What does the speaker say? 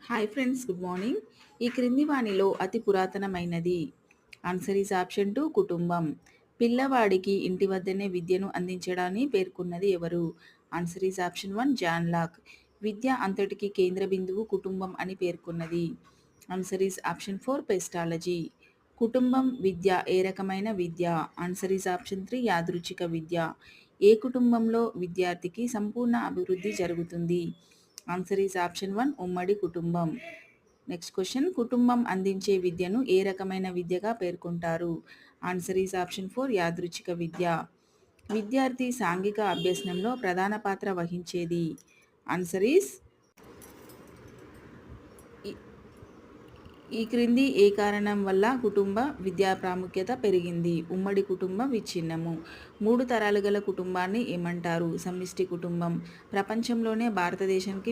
Hi friends, good morning. ఈ క్రింది వానిలో అతి పురాతనమైనది. ఆన్సర్ ఈజ్ ఆప్షన్ 2 కుటుంబం. పిల్లవాడికి ఇంటి వద్దనే విద్యను అందించడాన్ని పేర్కొన్నది ఎవరు? Answer is option 1 John Locke. విద్య అంతటికి కేంద్ర బిందువు కుటుంబం అని పేర్కొన్నది. Answer is option 4 Pestalozzi. కుటుంబం విద్య ఏ రకమైన విద్య? ఆన్సర్ ఈజ్ ఆప్షన్ 3 యాదృచ్ఛిక విద్య. ఏ కుటుంబంలో విద్యార్థికి సంపూర్ణ అభివృద్ధి జరుగుతుంది? ఆన్సర్ ఈజ్ ఆప్షన్ 1 ఉమ్మడి కుటుంబం. నెక్స్ట్ క్వశ్చన్, కుటుంబం అందించే విద్యను ఏ రకమైన విద్యగా పేర్కొంటారు? ఆన్సర్ ఈజ్ ఆప్షన్ 4 యాదృచ్ఛిక విద్య. విద్యార్థి సాంఘిక అభ్యసనంలో ప్రధాన పాత్ర వహించేది? ఆన్సర్ ఈజ్ ఈ క్రింది ఏ కారణం వల్ల కుటుంబ విద్యా ప్రాముఖ్యత పెరిగింది? ఉమ్మడి కుటుంబం విచ్ఛిన్నము. 3 తరాలు గల కుటుంబాన్ని ఏమంటారు? సమిష్టి కుటుంబం. ప్రపంచంలోనే భారతదేశానికి